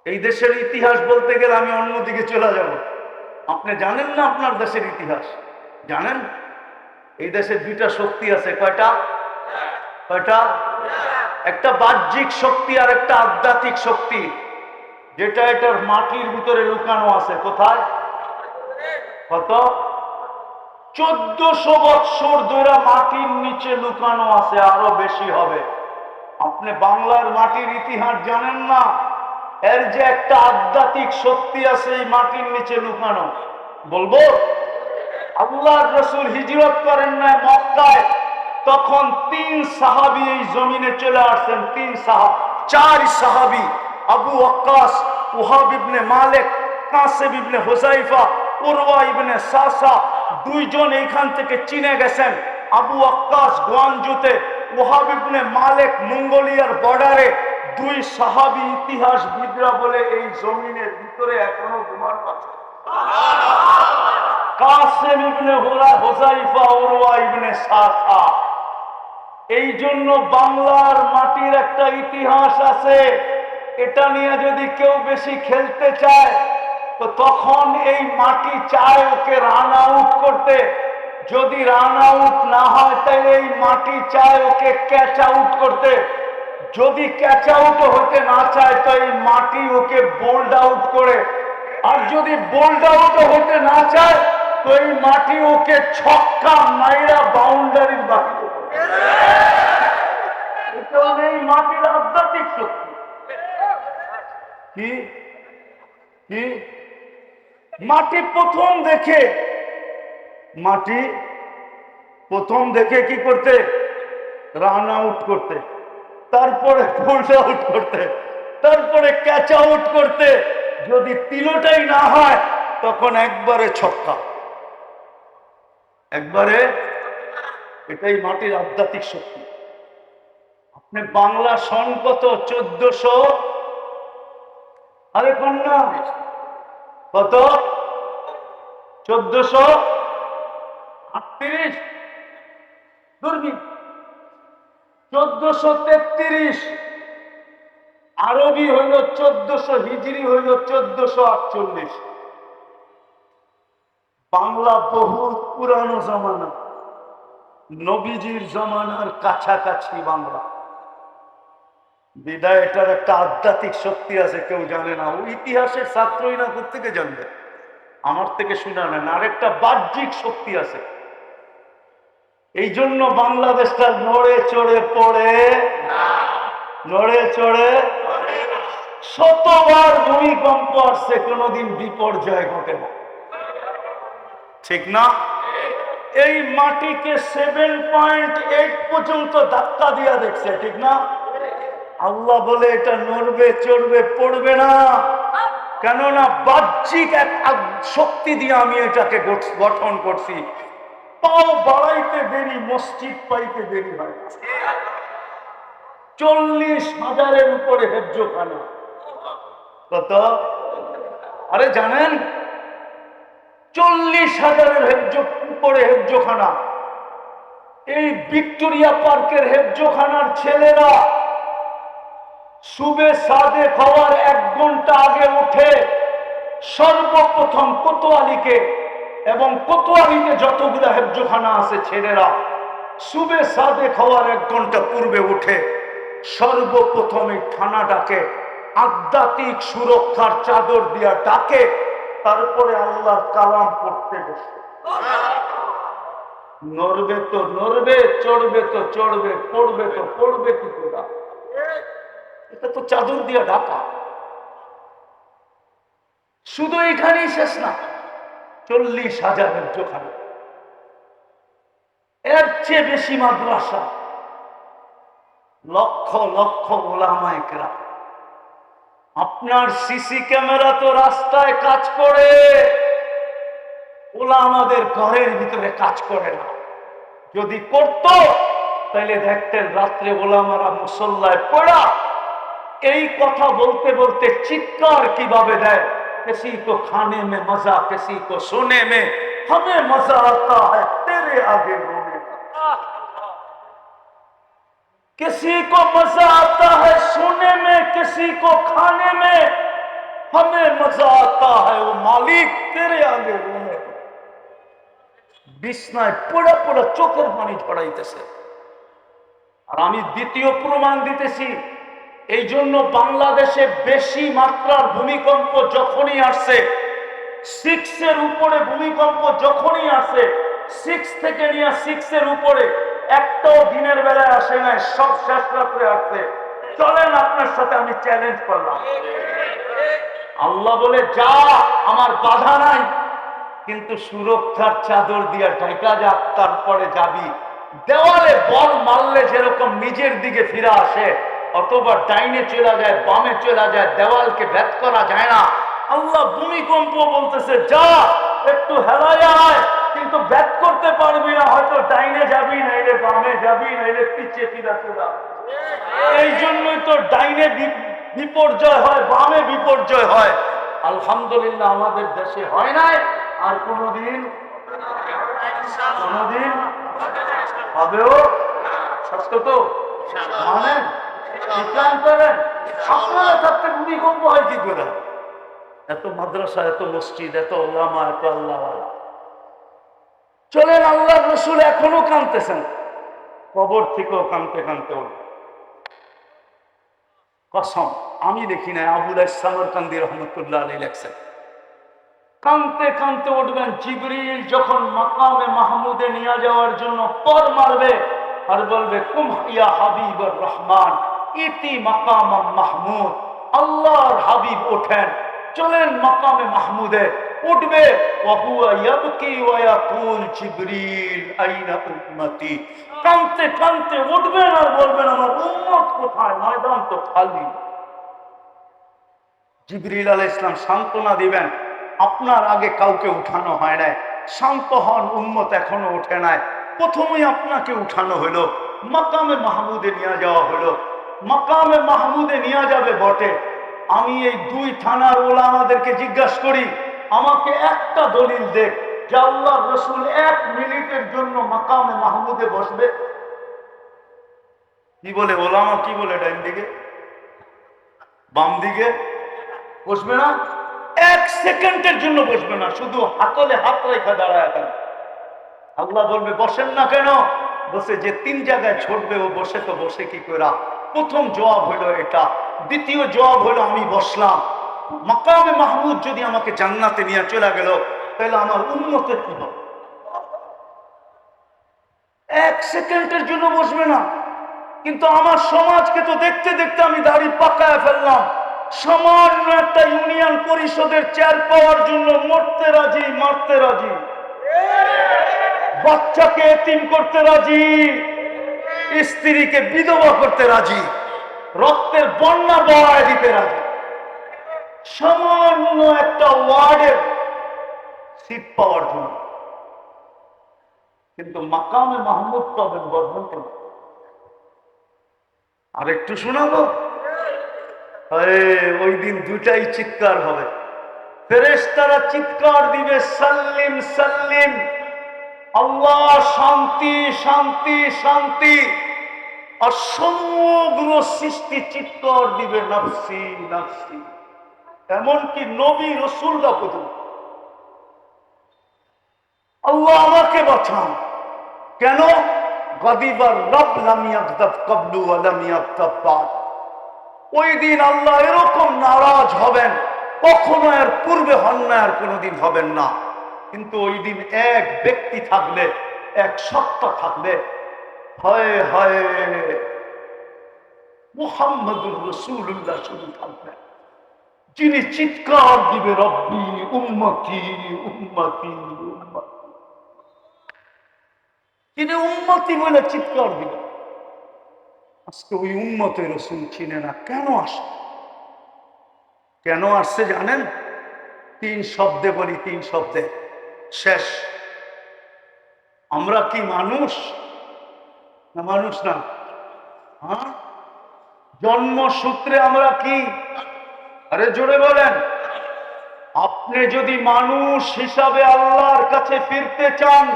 এই দেশের ইতিহাস বলতে গেলে আমি অন্যদিকে চলে যাব। আপনি জানেন না আপনার দেশের ইতিহাস? জানেন এই দেশে দুইটা শক্তি আছে। কয়টা? একটা বাহ্যিক শক্তি আর একটা আধ্যাত্মিক শক্তি, যেটা এটার মাটির ভিতরে লুকানো আছে। কোথায়? কত? 1400 বৎসর ধরে মাটির নিচে লুকানো আছে, আরো বেশি হবে। আপনি বাংলার মাটির ইতিহাস জানেন না? এর যে একটা আধ্যাত্মিক শক্তি আছে এই মাটির নিচে লুকানো। বলবো, আল্লাহর রাসূল হিজরত করেন না মক্কায়, তখন 3 সাহাবী এই জমিনে চলে আসছেন। 4 সাহাবী, আবু ওয়াক্কাস, ওহাব ইবনে মালিক, কাসিম ইবনে হুযায়ফা, উরওয়া ইবনে সাসা, 2 জন এইখান থেকে চীনে গেছেন। আবু ওয়াক্কাস গোয়ানজুতে, ওহাব ইবনে মালিক মঙ্গোলিয়ার বর্ডারে। 2 সাহাবী ইতিহাসবিদরা বলে এই জমিনের ভিতরে এখনো ঘুমানো আছে। কাসিম ইবনে হুযায়ফা, উরওয়া ইবনে সাসা। এই জন্য বাংলার মাটির একটা ইতিহাস আছে। এটা নিয়ে যদি কেউ বেশি খেলতে চায় তো তখন এই মাটি চায় ওকে রান আউট করতে। যদি রান আউট না হয় তাহলে এই মাটি চায় ওকে ক্যাচ আউট করতে। যদি ক্যাচ আউট হতে না চায় তো এই মাটি ওকে বোল্ড আউট করে। আর যদি বোল্ড আউট হতে না চায় তো এই মাটি ওকে ছক্কা মাইরা বাউন্ডারির বাহিরে। এটা এই মাটির আধ্যাত্মিক শক্তি। কি কি মাটি প্রথম দেখে কি করতে? রান আউট করতে, তারপরে বোল্ড আউট করতে, তারপরে ক্যাচ আউট করতে। যদি তিনটাই না হয় তখন একবারে ছক্কা, একবারে। এটাই মাটির আধ্যাত্মিক শক্তি। আপনি বাংলা সন কত? 1400, আরে কন্যা কত? 1438 দুর্বি 1433। আরবি হইল 1400, হিজরি হইল 1448। বাংলা বহুত পুরানো জমানা, নবীজির জমানার কাছাকাছি বাংলা। বিদায় এটার একটা আধ্যাত্মিক শক্তি আছে, কেউ জানে না। ও ইতিহাসের ছাত্রই না, কোত্থেকে জানবে? আমার থেকে শুনে নেন। আরেকটা বাহ্যিক শক্তি আছে। এই জন্য বাংলাদেশটা নড়ে চড়ে পড়ে, নড়ে চড়ে, শতবার ভূমিকম্প আসছে, কোনোদিন বিপর্যয় ঘটে না, ঠিক না? এই মাটিকে 7.8 পর্যন্ত ধাক্কা দিয়া দেখছে, ঠিক না? আল্লাহ বলে এটা নড়বে চড়বে পড়বে না, কেননা বাহ্যিক এক শক্তি দিয়ে আমি এটাকে গঠন করছি। পাও বাড়াইতে দেরি, মসজিদ পাইতে দেরি হয়। 40,000-এর উপরে হেফজোখানা। কত? আরে জানেন, 40,000-এর উপরে হেফজোখানা। এই ভিক্টোরিয়া পার্কের হেফজোখানার ছেলেরা সুবে সাদেক হওয়ার 1 ঘন্টা আগে উঠে সর্বপ্রথম কোতোয়ালিকে, এবং কোতোয়ালিতে যতগুলো হেফজোখানা আছে ছেলেরা সুবে সাদেক হওয়ার 1 ঘন্টা পূর্বে উঠে সর্বপ্রথম এই থানাটাকে আধ্যাত্মিক সুরক্ষার চাদর দিয়া ডাকে, তারপরে আল্লাহর কালাম পড়তে বসে। নড়বে তো নড়বে, চড়বে তো চড়বে, পড়বে তো পড়বে কি করে? এটা তো চাদর দিয়া ঢাকা। শুধু এখানেই শেষ না, 40,000-এর দোকানে, এর চেয়ে বেশি মাদ্রাসা, লক্ষ লক্ষ ওলামায়ে কেরাম। আপনার সিসি ক্যামেরা তো রাস্তায় কাজ করে, ওলামাদের ঘরের ভিতরে কাজ করে না। যদি করত তাহলে দেখতেন রাত্রে ওলামারা মুসল্লায় পড়া এই কথা বলতে বলতে চিৎকার কিভাবে দেয়, किसी को खाने में मजा, किसी को सोने में, हमें मजा आता है तेरे आगे रोने का। किसी को मजा आता है सोने में, किसी को खाने में, हमें मजा आता है वो मालिक तेरे आगे रोने का। বিছনায় পড়া পড়া চোখের পানি ঝরাইতেছে। আর আমি দ্বিতীয় প্রমাণ দিতেছি। এই জন্য বাংলাদেশে বেশি মাত্রার ভূমিকম্প যখনই আসছে, 6-এর উপরে ভূমিকম্প যখনই আসে, 6 থেকে নিয়ে 6-এর উপরে একটাও দিনের বেলায় আসে না, সব শেষ রাত্রে আসছে। চলেন আপনার সাথে আমি চ্যালেঞ্জ করলাম। আল্লাহ বলে যা, আমার বাধা নাই, কিন্তু সুরক্ষার চাদর দিয়া ঢাকা যাক, তারপরে যাবি। দেওয়ালে বল মারলে যেরকম নিজের দিকে ফিরে আসে, অথবা ডাইনে চলে যায়, বামে চলে যায়, দেওয়ালকে ভেদ করা যায় না। আল্লাহ ভূমিকম্প বলতেছে যা, একটু হেলায় আয়, কিন্তু ভেদ করতে পারবি না, হয়তো ডাইনে যাবি, নাইলে বামে যাবি, নাইলে পিছিয়ে ফিরা চলে। এই জন্যই তো ডাইনে বিপর্যয় হয়, বামে বিপর্যয় হয়। আলহামদুলিল্লাহ আমাদের দেশে হয় নাই, আর কোনদিন কোনদিন হবেও। সত্য তো মানে করেন আপনারা থাকতে ভূমিকম্প হয় কি করে? এত মাদ্রাসা, এত মসজিদ, এত ওলামা, এত আল্লাহওয়ালা। চলেন, আল্লাহ রসুল এখনো কাঁদতেছেন, কবর থেকেও কাঁদতে কাঁদতে উঠবে। কসম, আমি দেখি না, আবুল সামরকান্দি রহমতুল্লাহ আলাইহি লেখছেন, কাঁদতে কাঁদতে উঠবেন। জিবরিল যখন মাকামে মাহমুদে নিয়ে যাওয়ার জন্য পর মারবে আর বলবে কুম ইয়া হাবিবুর রহমান ইতি মাকাম মাহমুদ, আল্লাহর হাবিব ওঠেন, চলেন মাকামে মাহমুদে। উঠবে, ওয়াহুয়া ইয়াবকি ওয়া ইয়াকুল জিবরিল আইনা উম্মতি। কাঁদতে কাঁদতে উঠবেন আর বলবেন আমার উম্মত কোথায়, ময়দান তো খালি। জিবরিল আলাইহিস সালাম সান্ত্বনা দিবেন, আপনার আগে কাউকে উঠানো হয় নাই, শান্ত হন, উম্মত এখনো ওঠে নাই। প্রথমেই আপনাকে উঠানো হলো, মাকামে মাহমুদে নিয়ে যাওয়া হলো। মাকামে মাহমুদে নিয়ে যাবে বটে, আমি এই 2 থানার ওলামাদেরকে জিজ্ঞাসা করি, আমাকে একটা দলিল দেখ যে আল্লাহর রাসূল 1 মিনিটের জন্য মাকামে মাহমুদে বসবে। কি বলে ওলামা? কি বলে? ডাইন দিকে বাম দিকে বসবে না, 1 সেকেন্ডের জন্য বসবে না, শুধু হাতলে হাত রেখে দাঁড়ায় থাকবে। আল্লাহ বলবে বসেন না কেন? বসে যে 3 জায়গায় ছুটবে ও বসে তো বসে কি করে? প্রথম জবাব হলো এটা। দ্বিতীয় জবাব হলো আমি বসলাম, মাকামে মাহমুদ যদি আমাকে জান্নাতে নিয়ে চলে গেল, তাহলে আমার উম্মতের কি হবে? এক সেকেন্ডের জন্য বসবে না। কিন্তু আমার সমাজকে তো দেখতে দেখতে আমি দাড়ি পাকায় ফেললাম। সামান্য একটা ইউনিয়ন পরিষদের চেয়ার পাওয়ার জন্য মরতে রাজি, মারতে রাজি, বাচ্চাকে এতিম করতে রাজি, স্ত্রীকে বিধবা করতে রাজি, রক্তের বন্যা বহায় দিতে রাজি, সামান্য একটা ওয়ার্ডের সিট পাওয়ার জন্য। কিন্তু মাকামে মাহমুদ পাবেন বর্ধন কেন? আর একটু শোনাবো, ওই দিন দুটাই চিৎকার হবে। ফেরেশতারা চিৎকার দিবে, সাল্লিম সাল্লিম, আল্লাহ শান্তি শান্তি শান্তি। আর সমগ্র সৃষ্টি চিৎকার দিবে, নাফসি নাফসি। এমনকি নবী রসুলরা পর্যন্ত, আল্লাহ আমাকে বাঁচান। কেন? গাদিবার রব লাম ইয়াগদাব ক্বাবলু ওয়া লাম ইয়াগদাব বাদ। ওই দিন আল্লাহ এরকম নারাজ হবেন, কখনো এর পূর্বে হন না, আর কোনোদিন হবেন না। কিন্তু ওই দিন এক ব্যক্তি থাকলে, এক সত্তা থাকলে, হয় হয় মুহাম্মদুর রাসূলুল্লাহ শুধু থাকবেন, যিনি চিৎকার দিবে, রব্বি উম্মতি উম্মতি উম্মতি। তিনি উম্মতি বলে চিৎকার দিবেন। আজকে ওই উম্মতে রাসূল চিনে না। কেন আসে? কেন আসছে জানেন? 3 শব্দে বলি, 3 শব্দে শেষ। আমরা কি মানুষ না? মানুষ না? হ্যাঁ, জন্মসূত্রে আমরা কি? আরে জোরে বলেন। আপনি যদি মানুষ হিসাবে আল্লাহর কাছে ফিরতে চান,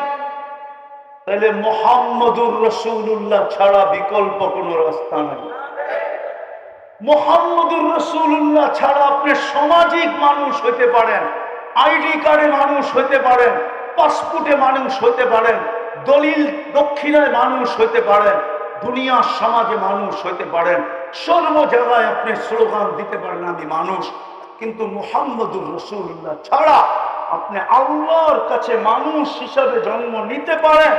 তাহলে মুহাম্মদুর রাসূলুল্লাহ ছাড়া বিকল্প কোনো রাস্তা নেই। মুহাম্মদুর রাসূলুল্লাহ ছাড়া আপনি সামাজিক মানুষ হতে পারেন, আইডি কার্ডে মানুষ হতে পারেন, পাসপোর্টে মানুষ হতে পারেন, দলিল দক্ষিণায় মানুষ হতে পারেন, দুনিয়ার সমাজে মানুষ হতে পারেন, সর্ব জায়গায় আপনি স্লোগান দিতে পারেন আমি মানুষ। কিন্তু মুহাম্মদুর রাসূলুল্লাহ ছাড়া আপনি আল্লাহর কাছে মানুষ হিসাবে জন্ম নিতে পারেন,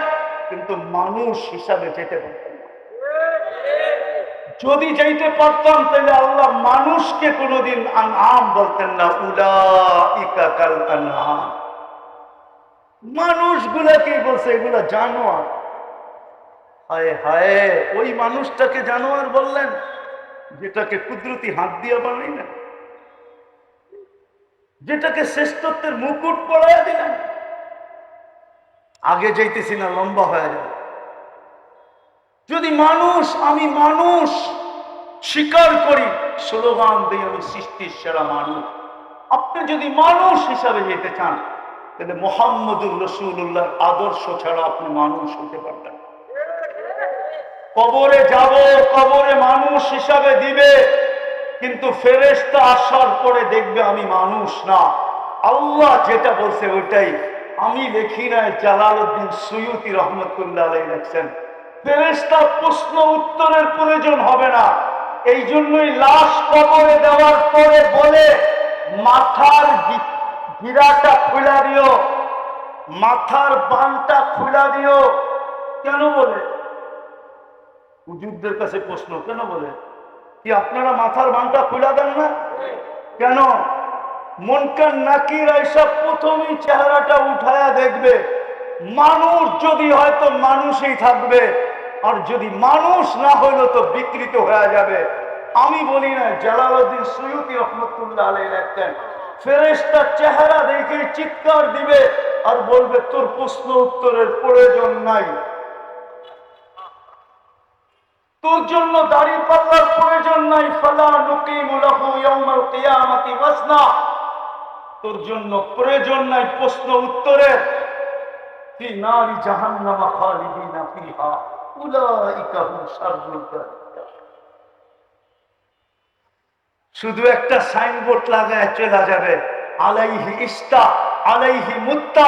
কিন্তু মানুষ হিসাবে যেতে পারেন। যদি যাইতে পারতাম, তাহলে আল্লাহ মানুষকে কোনোদিন আনআম বলতেন না, উলাইকা কাল আনআম। মানুষগুলাকে বলছে এগুলা জানোয়ার। হায় হায়, ওই মানুষটাকে জানোয়ার বললেন যেটাকে কুদরতি হাত দিয়ে বানাইলেন, যেটাকে শ্রেষ্ঠত্বের মুকুট পরাইয়া দিলেন। আগে যাইতেছি না, লম্বা হয়ে যাবে। যদি মানুষ, আমি মানুষ স্বীকার করি, স্লোগান দিই আমি সৃষ্টির সেরা মানুষ। আপনি যদি মানুষ হিসাবে যেতে চান, তাহলে মুহাম্মদুর রাসূলুল্লাহর আদর্শ ছাড়া আপনি মানুষ হতে পারবেন। কবরে যাব, কবরে মানুষ হিসাবে দিবে, কিন্তু ফেরেশতা আসার পরে দেখবে আমি মানুষ না। আল্লাহ যেটা বলছে ওইটাই। আমি লিখি নাই, জালালউদ্দিন সুয়ুতি রহমতুল্লাহ আলাইহি লিখছেন, ফেরেশতার প্রশ্ন উত্তরের প্রয়োজন হবে না। এই জন্যই লাশ কবরে দেওয়ার পরে বলে, মাথার গিরাটা খুলা দিও, মাথার বানটা খুলা দিও। কেন বলে? হুজুরদের কাছে প্রশ্ন, কেন বলে? কি আপনারা মাথার বানটা খুলা দেন না? কেন? মুনকার নাকির আইসা প্রথমেই চেহারাটা উঠায়া দেখবে। মানুষ যদি হয়তো মানুষই থাকবে, আর যদি মানুষ না হইলো তো বিকৃত হয়ে যাবে। আমি বলি না, জালালউদ্দিন সুয়ুতি রহমতুল্লাহ আলাইহি লেখেন, ফেরেশতার চেহারা দেখে চিৎকার দিবে আর বলবে তোর প্রশ্ন উত্তরের প্রয়োজন নাই, তোর জন্য দাড়ি পাল্লার প্রয়োজন নাই, ফালা নুকিমু লাহু ইয়াউমাল কিয়ামাতি ওয়াজনা। তোর জন্য প্রয়োজন নাই প্রশ্ন উত্তরের। ফি নারি জাহান্নাম খালিদিনা ফিহা উলাইকা হুম শাররুল বারিয়া। শুধু একটা সাইনবোর্ড লাগায় চলে যাবে, আলাইহি ইস্তা আলাইহি মুত্তা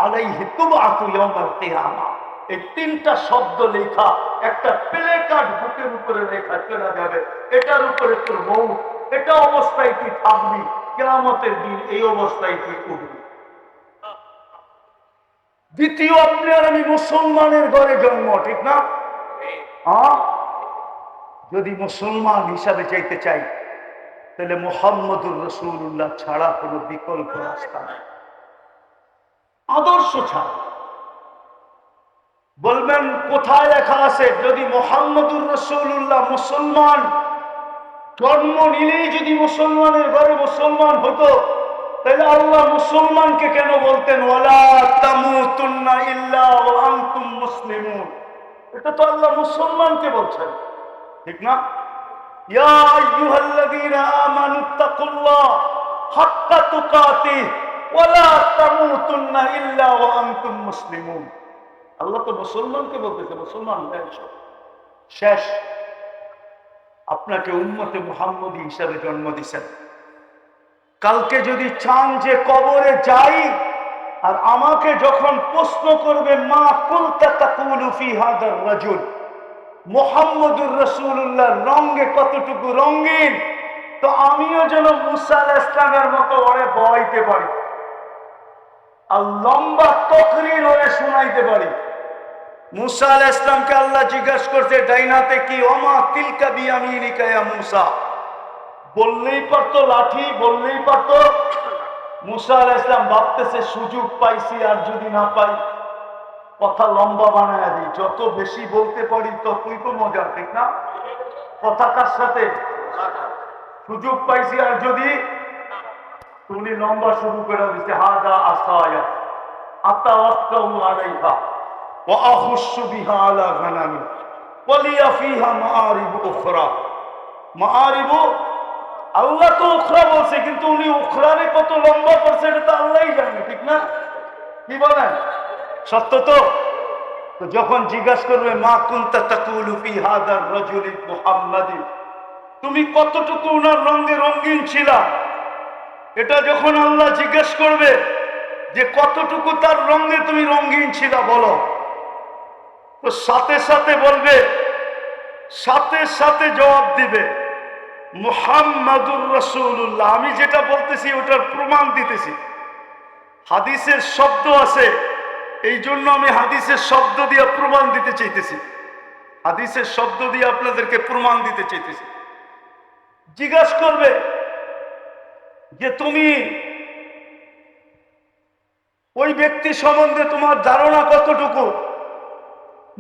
আলাইহি তুবআতু ইয়াউমাল কিয়ামা। এই তিনটা শব্দ লেখা একটা প্লে কার্ড বুকের উপরে লেখা চলে যাবে, এটার উপরে তোর বউ, এটা অবস্থায় তুই থাকবি, কিয়ামতের দিন এই অবস্থায় তুই উঠবি। দ্বিতীয়, আপনি আর আমি মুসলমানের ঘরে জন্ম, ঠিক না? যদি মুসলমান হিসাবে চাইতে চাই তাহলে মুহাম্মদুর রাসূলুল্লাহ ছাড়া কোনো বিকল্প রাস্তা নেই, আদর্শ ছাড়া। বলবেন কোথায় লেখা আছে? যদি মুহাম্মদুর রাসূলুল্লাহ মুসলমান জন্ম নিলেই যদি মুসলমানের ঘরে মুসলমান হতো, তাহলে আল্লাহ মুসলমানকে কেন বলতেন ওয়ালা তামুতুন্না ইল্লা ওয়া আনতুম মুসলিমুন? এটা তো আল্লাহ মুসলমানকে বলছেন, ঠিক না? ইয়া আইয়ুহাল্লাযীনা আমানুত্তাকুল্লাহ হাক্কা তুকাতিহ ওয়ালা তামুতুন্না ইল্লা ওয়া আনতুম মুসলিমুন। আল্লাহ তো মুসলমানকে বলতেছে মুসলমান শেষ। আপনাকে উম্মতে মুহাম্মদী হিসাবে জন্ম দিয়েছেন। কালকে যদি চান যে কবরে যাই, আর আমাকে যখন প্রশ্ন করবে মা কুনতা তাকুলু ফি হাদার রাজুল, মুহাম্মদুর রাসূলুল্লাহ রঙে কতটুকু রঙিন, তো আমিও যেন মুসা আলাইহিস সালামের মতো ওরে বলাইতে পারি আর লম্বা তকরির ওরে শোনাইতে পারি। মুসা আলাইহিস সালামকে আল্লাহ জিজ্ঞাসা করছে ডাইনাতে কি, ওমা তিলকা বিয়ামিনিকা ইয়া মুসা, বললেই পারতো লাঠি, বললেই পারতো। মুসা আলাইহিস সালাম ভাবতেছে সুযোগ পাইছি, আর যদি না পাই কথা লম্বা বানায় দিই, যত বেশি বলতে পারি ততই তো মজা, ঠিক না? কথা কার সাথে? সুযোগ পাইছি, আর যদি তুমি লম্বা শুরু করে দিচ্ছে হাদা আসায়া আতাওয়াক্কাউ আলাইহা ওয়া আখুশু বিহা আলা গানামি ওয়া লিয়া ফিহা মাআরিব উখরা। মাআরিব আল্লাহ তো উখরা বলছে, কিন্তু উনি উখরারে কত লম্বা করছে এটা তো আল্লাহই জানে, ঠিক না? কি বলেন? সত্য তো? তো যখন জিজ্ঞাসা করবে মা কুনতা তাকুলু ফি হাদার রাজুলি মুহাম্মাদি, তুমি কতটুকু উনার রঙে রঙিন ছিলা, এটা যখন আল্লাহ জিজ্ঞেস করবে যে কতটুকু তার রঙে তুমি রঙিন ছিলা বলো, তো সাথে সাথে বলবে, সাথে সাথে জবাব দিবে মুহাম্মাদুর রাসূলুল্লাহ। আমি যেটা বলতেছি ওটার প্রমাণ দিতেছি, হাদিসের শব্দ আছে, এই জন্য আমি হাদিসের শব্দ দিয়ে প্রমাণ দিতে চাইতেছি, হাদিসের শব্দ দিয়ে আপনাদেরকে প্রমাণ দিতে চাইতেছি। জিজ্ঞাসা করবে যে তুমি ওই ব্যক্তি সম্বন্ধে তোমার ধারণা কতটুকু,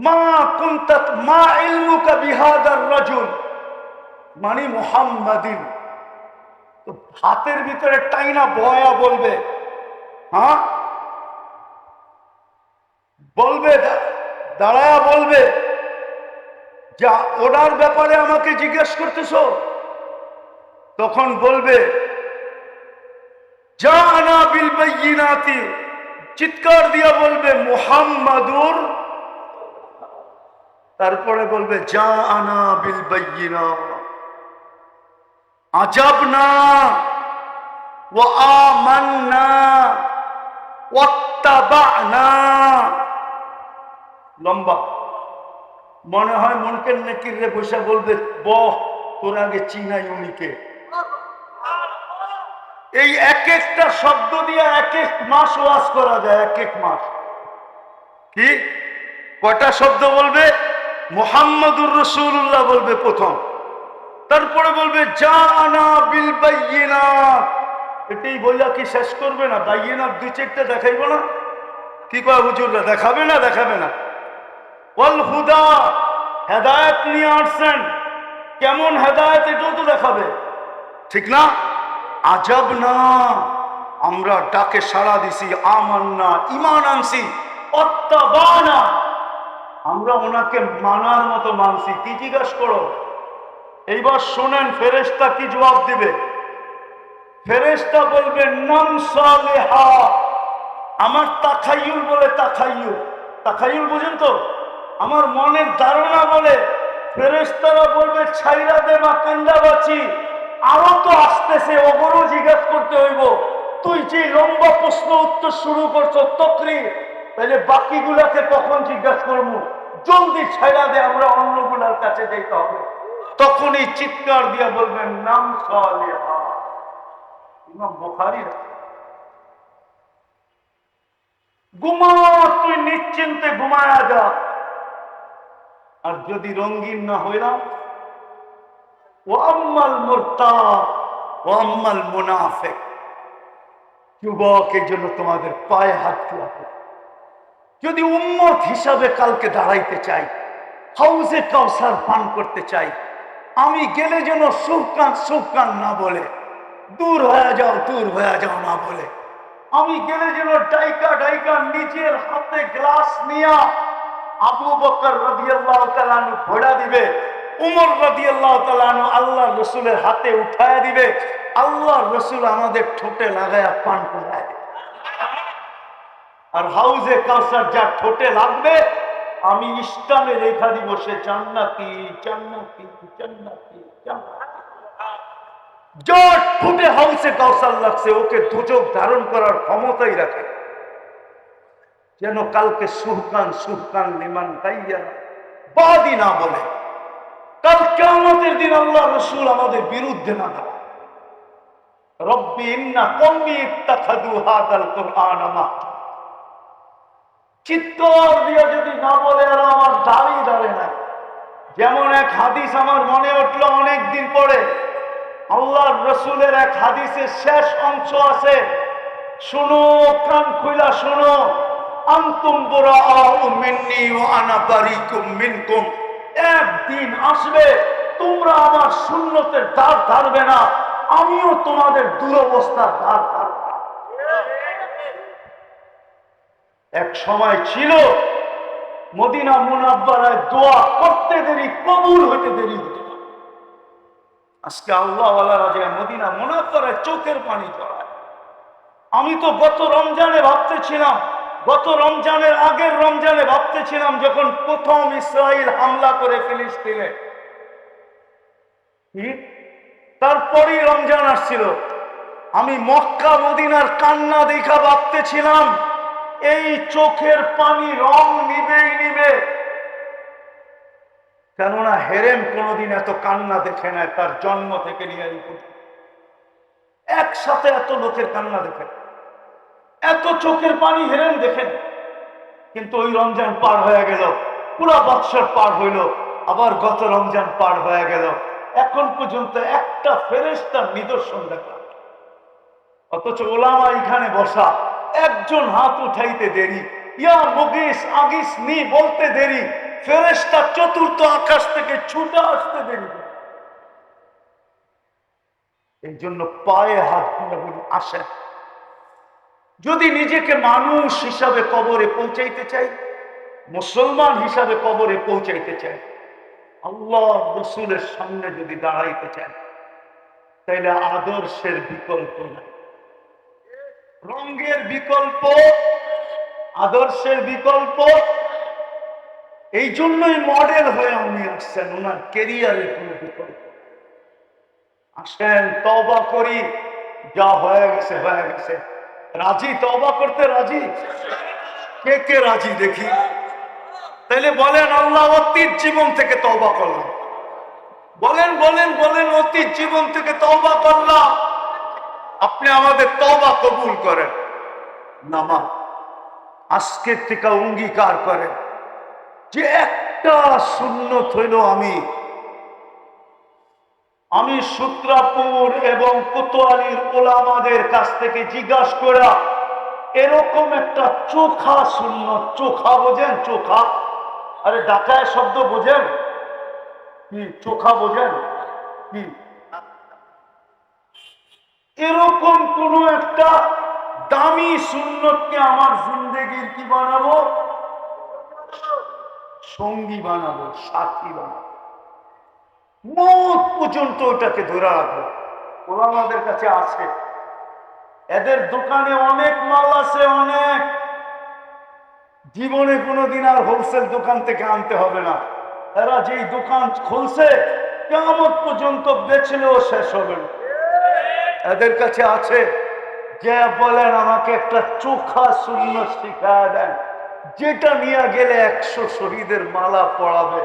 মা কুনতা মা ইলমুকা বিহাদার রাজুল মানে মুহাম্মাদিন। তো হাতের ভিতরে টাইনা বয়া বলবে, হ্যাঁ বলবে, দাঁড়ায়া বলবে যা ওনার ব্যাপারে আমাকে জিজ্ঞেস করতেছ, তখন বলবে জানা বিল বাইয়িনাতি, চিৎকার দিয়া বলবে মুহাম্মাদুর, তারপরে বলবে জানা বিল বাইয়িনা আজাবনা ওয়া আমান্না ওয়াত্তাবা'না। লম্বা, মনে হয় মুনকার নাকির রে বসে বলবে বহ তোর আগে চিনাই উনিকে। এই এক একটা শব্দ দিয়ে এক এক মাস ওয়াজ করা যায়, এক এক মাস। কি কয়টা শব্দ বলবে? মুহাম্মাদুর রাসূলুল্লাহ বলবে প্রথম, তারপরে বলবে জানা বিল বাইয়িনাত। এটাই বইলা কি শেষ করবে না? বাইয়িনাত দুই চারটা দেখাইব না? কি কয় হুজুররা, দেখাবে না? দেখাবে না। ওয়াল হুদা, হেদায়েত নিয়ে আসছেন, কেমন হেদায়েত এটাও তো দেখাবে, ঠিক না? আজাব না, আমরা ডাকে সাড়া দিছি, আমান্না ঈমান আনছি, ওয়াত্তাবা'না আমরা ওনাকে মানার মতো মানছি। কি জিজ্ঞাসা করো? এইবার শোনেন ফেরেশতা কি জবাব দিবে। ফেরেশতা বলবে নাম সালেহা, আমার তাখাইয়ুল বলে, তাখাইয়ুল, তাখাইয়ুল বুঝেন তো, আমার মনের ধারণা বলে। ফেরেশতারা বলবে ছাইরা দে মা কান্দা বাঁচি, আরো তো আসতেছে, ওগুলো জিজ্ঞাসা করতে হইব। তুই যে লম্বা প্রশ্ন উত্তর শুরু করছো তকরির, তাহলে বাকিগুলাকে কখন জিজ্ঞাসা করবো? জলদি ছেড়া দে, আমরা অন্যগুলার কাছে যেতে হবে। তখনই চিৎকার দিয়া বলবেন নাম সালিহা। ইমাম বুখারী। ঘুমা, তুই নিশ্চিন্তে ঘুমায়া যা। আর যদি রঙিন না হইলাম, ও আম্মাল মুরতাদ ও আম্মাল মুনাফিক, যুবকের জন্য তোমাদের পায়ে হাত রাখো। যদি উম্মত হিসাবে কালকে দাঁড়াইতে চাই, হাউজে কাউসার পান করতে চাই, আমি গেলে যেন সুকান সুকান না বলে, দূর হয়ে যাও দূর হয়ে যাও না বলে, আমি গেলে যেন ডাইকা ডাইকা নিজের হাতে গ্লাস নিয়া আবু বকর রাদিয়াল্লাহু তাআলা আনহু ঘোড়া দিবে, উমর রাদিয়াল্লাহু তাআলা আনহু আল্লাহর রাসূলের হাতে উঠায়া দিবে, আল্লাহর রাসূল আমাদের ঠোঁটে লাগায়া পান করায়। আর হাউজে কাউসার যা ঠোঁটে লাগবে, আমি ইসলামে লেখা দিব সে জান্নাতি জান্নাতি জান্নাতি জান্নাতি। যার ঠোঁটে হাউজে কাউসার লাগছে ওকে দুচোখ ধারণ করার ক্ষমতাই রাখে, যেন কালকে সুরকান সুরকান লিমান গাইয়া বাদি না বলে, কাল কিয়ামতের দিন আল্লাহ রাসূল আমাদের বিরুদ্ধে না থাকে। রব্বি ইন্না কওমি ইত্তাখাযু হাযাল কুরআন মাহজুরা। চিৎকার দিয়ে যদি না বলে আর আমার দাঁড়িয়ে দাঁড়ে নাই। যেমন এক হাদিস আমার মনে উঠলো অনেকদিন পরে, আল্লাহর রাসূলের এক হাদিসের শেষ অংশ আছে, শুনো, কান খুইলা শুনো। আনতুম বুরাআউ মিন্নী ওয়া আনা বারীকুম মিনকুম। একদিন আসবে তোমরা আমার সুন্নতের ধার ধারবে না, আমিও তোমাদের দুরবস্থার ধার ধারব না। এক সময় ছিল মদিনা মুনাব্বারায় দোয়া করতে দেরি, কবুল হতে দেরি হতো না। আজকে আল্লাহওয়ালারা যে মদিনা মুনাব্বারায় চোখের পানি ঝরায়। আমি তো গত রমজানে ভাবতেছিলাম, গত রমজানের আগের রমজানে ভাবতেছিলাম, যখন প্রথম ইসরায়েল হামলা করে ফিলিস্তিনে, তারপরই রমজান আসছিল, আমি মক্কা মদিনার কান্না দেখা ভাবতেছিলাম এই চোখের পানি রং নিবেই নিবে। কেননা হেরেম কোনোদিন এত কান্না দেখে নেয় তার জন্ম থেকে নিয়ে একসাথে এত লোকের কান্না দেখে, এত চোখের পানি হেরেম দেখেন। কিন্তু ওই রমজান পার হয়ে গেল, পুরা বৎসর পার হইল, আবার গত রমজান পার হয়ে গেল, এখন পর্যন্ত একটা ফেরেশতার নিদর্শন দেখলাম। অথচ ওলামা এখানে বসা, একজন হাত উঠাইতে দেরি, ইয়া মুগিস আগিস নি বলতে দেরি, ফেরেশতা চতুর্থ আকাশ থেকে ছুটে আসতে দেরি। এই জন্য পায়ে হাত দিয়ে বলি, আসেন, যদি নিজেকে মানুষ হিসাবে কবরে পৌঁছাইতে চাই, মুসলমান হিসাবে কবরে পৌঁছাইতে চাই, আল্লাহ রাসূলের সামনে যদি দাঁড়াইতে চান, তাইলে আদর্শের বিকল্প নাই, রঙের বিকল্প, আদর্শের বিকল্প। এই জন্যই মডেল হয়ে উনি আসছেন, ওনার কেরিয়ারের কোনো বিকল্প। আসেন, তওবা করি, যা হয়ে গেছে হয়ে গেছে। রাজি তওবা করতে? রাজি? কে কে রাজি দেখি? তাইলে বলেন, আল্লাহ অতীত জীবন থেকে তওবা করলাম। বলেন বলেন বলেন, অতীত জীবন থেকে তওবা করলাম। আপনি আমাদের তওবা কবুল করেন। নামা আজকের থেকে অঙ্গীকার করেন যে একটা সুন্নত হইল, আমি সূত্রাপুর এবং কোতোয়ালির ওলামাদের কাছ থেকে জিজ্ঞাসা করা, এরকম একটা চোখা সুন্নত, চোখা বোঝেন? চোখা, আরে ঢাকায় শব্দ বোঝেন কি? চোখা বোঝেন কি? এরকম কোন একটা দামি সুন্নতকে আমার জিন্দেগির কি বানাবো? সঙ্গী বানাবো, সাথী বানাবো, মৌত পর্যন্ত ওটাকে ধরে রাখবো। ওলামাদের কাছে আছে, এদের দোকানে অনেক মাল আছে, অনেক, জীবনে কোনোদিন আর হোলসেল দোকান থেকে আনতে হবে না। এরা যেই দোকান খুলছে কিয়ামত পর্যন্ত বেচলেও শেষ হবে না। এদের কাছে আছে, যে বলেন আমাকে একটা চোখা সুন্নত শিখায়া দেন, যেটা নিয়ে গেলে 100 শহীদের মালা পড়াবে,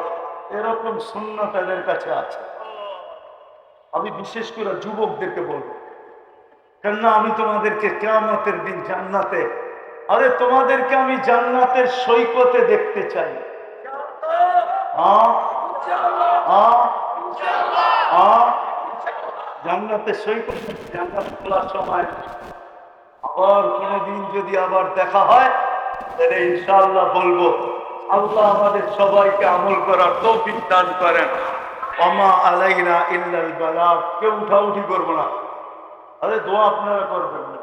এরকম সুন্নাত এদের কাছে আছে। আমি বিশেষ করে যুবকদেরকে বলবো, কেননা আমি তোমাদেরকে কিয়ামতের দিন জান্নাতে, আরে তোমাদেরকে আমি জান্নাতের সৈকতে দেখতে চাই। জান্নাতের সৈকতে জান্নাত খোলার সময় আবার কোনদিন যদি আবার দেখা হয়, তাহলে ইনশাআল্লাহ বলবো, আল্লাহ আমাদের সবাইকে আমল করার তৌফিক দান করেন। ওমা আলাইনা ইল্লাল বালাগ। কেউ উঠাউঠি করবো না, আরে দোয়া আপনারা করবেন না।